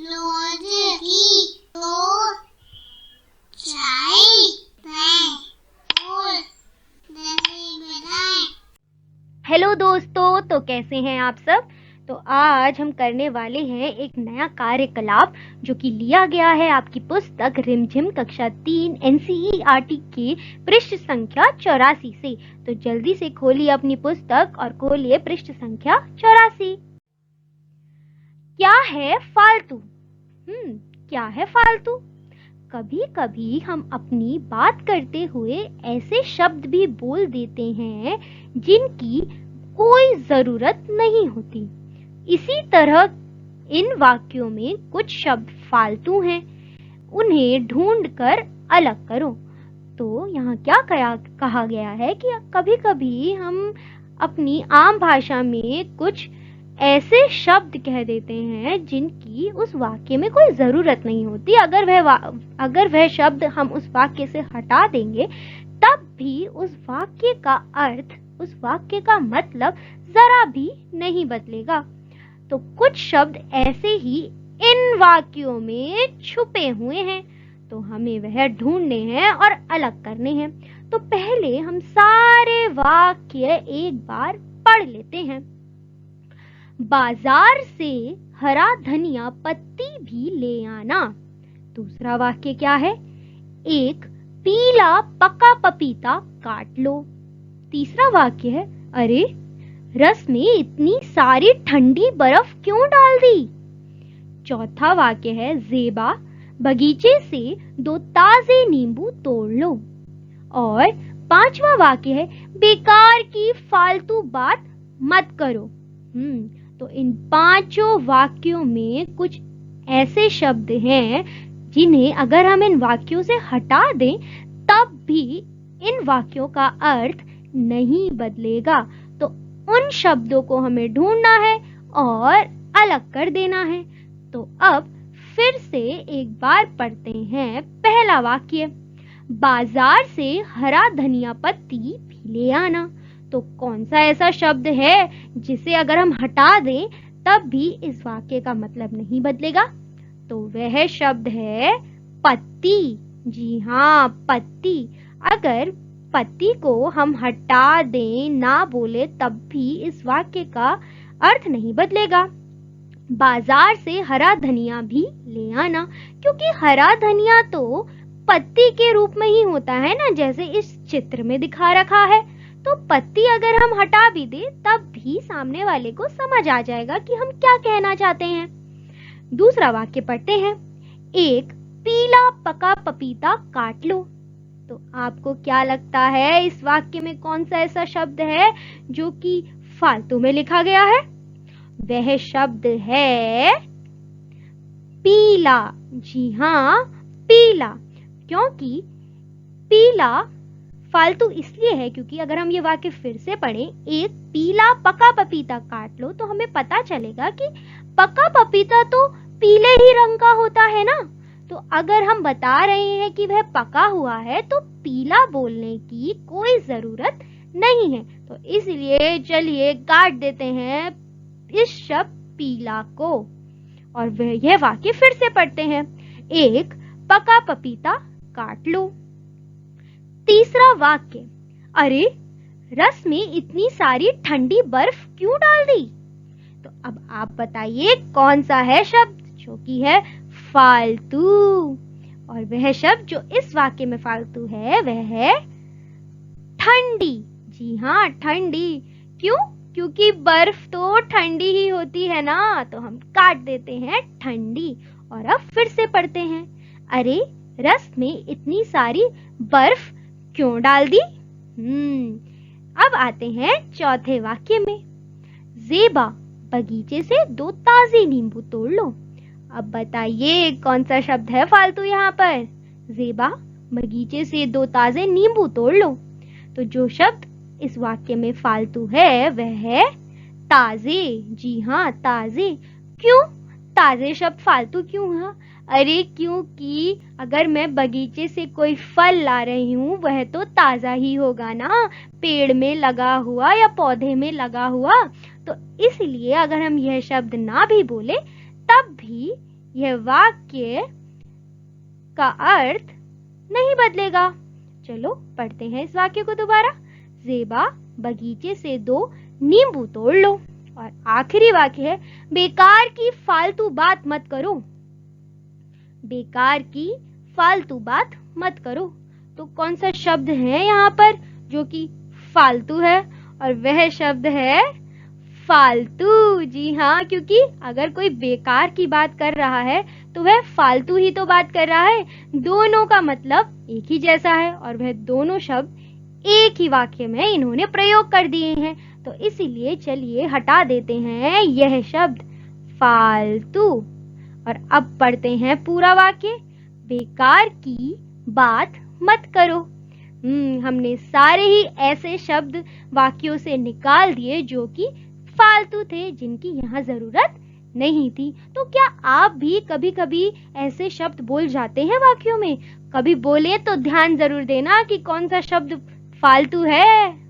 रोज की दो चाय बनाएं और दही बनाएं। हेलो दोस्तों, तो कैसे हैं आप सब। तो आज हम करने वाले हैं एक नया कार्यकलाप जो कि लिया गया है आपकी पुस्तक रिमझिम कक्षा 3 NCERT के पृष्ठ संख्या 84 से। तो जल्दी से खोलिए अपनी पुस्तक और खोलिए पृष्ठ संख्या 84। क्या है फालतू? क्या है फालतू? कभी कभी हम अपनी बात करते हुए ऐसे शब्द भी बोल देते हैं जिनकी कोई जरूरत नहीं होती। इसी तरह इन वाक्यों में कुछ शब्द फालतू हैं, उन्हें ढूंढकर अलग करो। तो यहाँ क्या कहा गया है कि कभी कभी हम अपनी आम भाषा में कुछ ऐसे शब्द कह देते हैं जिनकी उस वाक्य में कोई जरूरत नहीं होती। अगर वह शब्द हम उस वाक्य से हटा देंगे तब भी उस वाक्य का अर्थ, उस वाक्य का मतलब जरा भी नहीं बदलेगा। तो कुछ शब्द ऐसे ही इन वाक्यों में छुपे हुए हैं, तो हमें वह ढूंढने हैं और अलग करने हैं। तो पहले हम सारे वाक्य एक बार पढ़ लेते हैं। बाजार से हरा धनिया पत्ती भी ले आना। दूसरा वाक्य क्या है? एक पीला पका पपीता काट लो। तीसरा वाक्य है, अरे रस में इतनी सारी ठंडी बर्फ क्यों डाल दी? चौथा वाक्य है, जेबा बगीचे से 2 ताजे नींबू तोड़ लो। और पांचवा वाक्य है, बेकार की फालतू बात मत करो। तो इन पांचों वाक्यों में कुछ ऐसे शब्द हैं जिन्हें अगर हम इन वाक्यों से हटा दें तब भी इन वाक्यों का अर्थ नहीं बदलेगा। तो उन शब्दों को हमें ढूंढना है और अलग कर देना है। तो अब फिर से एक बार पढ़ते हैं पहला वाक्य, बाजार से हरा धनिया पत्ती भी ले आना। तो कौन सा ऐसा शब्द है जिसे अगर हम हटा दें तब भी इस वाक्य का मतलब नहीं बदलेगा? तो वह शब्द है पत्ती। जी हाँ, पत्ती। अगर पत्ती को हम हटा दें, ना बोले, तब भी इस वाक्य का अर्थ नहीं बदलेगा। बाजार से हरा धनिया भी ले आना, क्योंकि हरा धनिया तो पत्ती के रूप में ही होता है ना, जैसे इस चित्र में दिखा रखा है। तो पत्ती अगर हम हटा भी दे तब भी सामने वाले को समझ आ जाएगा कि हम क्या कहना चाहते हैं। दूसरा वाक्य पढ़ते हैं, एक पीला पका पपीता काट लो। तो आपको क्या लगता है इस वाक्य में कौन सा ऐसा शब्द है जो कि फालतू में लिखा गया है? वह शब्द है पीला। जी हाँ, पीला। क्योंकि पीला फालतू इसलिए है क्योंकि अगर हम ये वाक्य फिर से पढ़ें, एक पीला पका पपीता काट लो, तो हमें पता चलेगा कि पका पपीता तो पीले ही रंग का होता है ना। तो अगर हम बता रहे हैं कि वह पका हुआ है तो पीला बोलने की कोई जरूरत नहीं है। तो इसलिए चलिए काट देते हैं इस शब्द पीला को। और यह वाक्य फिर से पढ़ते हैं, एक पका पपीता काट लो। तीसरा वाक्य, अरे रस में इतनी सारी ठंडी बर्फ क्यों डाल दी? तो अब आप बताइए कौन सा है शब्द जो कि है फालतू। और वह शब्द जो इस वाक्य में फालतू है वह है ठंडी। जी हाँ, ठंडी। क्यों? क्योंकि बर्फ तो ठंडी ही होती है ना, तो हम काट देते हैं ठंडी। और अब फिर से पढ़ते हैं, अरे रस में इतनी सारी बर्फ क्यों डाल दी? अब आते हैं चौथे वाक्य में, जेबा बगीचे से 2 ताजे नींबू तोड़ लो। अब बताइए कौन सा शब्द है फालतू यहाँ पर? जेबा बगीचे से 2 ताजे नींबू तोड़ लो। तो जो शब्द इस वाक्य में फालतू है वह है ताजे। जी हाँ, ताजे। क्यों ताजे शब्द फालतू क्यों है? अरे क्योंकि अगर मैं बगीचे से कोई फल ला रही हूँ वह तो ताजा ही होगा ना, पेड़ में लगा हुआ या पौधे में लगा हुआ। तो इसलिए अगर हम यह शब्द ना भी बोले तब भी यह वाक्य का अर्थ नहीं बदलेगा। चलो पढ़ते हैं इस वाक्य को दोबारा। ज़ेबा, बगीचे से 2 नींबू तोड़ लो। और आखिरी वाक्य है, बेकार की फालतू बात मत करो। बेकार की फालतू बात मत करो। तो कौन सा शब्द है यहाँ पर जो कि फालतू है? और वह शब्द है फालतू। जी हाँ, क्योंकि अगर कोई बेकार की बात कर रहा है तो वह फालतू ही तो बात कर रहा है। दोनों का मतलब एक ही जैसा है और वह दोनों शब्द एक ही वाक्य में इन्होंने प्रयोग कर दिए हैं। तो इसीलिए चलिए हटा देते हैं यह शब्द फालतू। और अब पढ़ते हैं पूरा वाक्य। बेकार की बात मत करो। हमने सारे ही ऐसे शब्द वाक्यों से निकाल दिए जो कि फालतू थे, जिनकी यहाँ जरूरत नहीं थी। तो क्या आप भी कभी कभी ऐसे शब्द बोल जाते हैं वाक्यों में? कभी बोले तो ध्यान जरूर देना कि कौन सा शब्द फालतू है।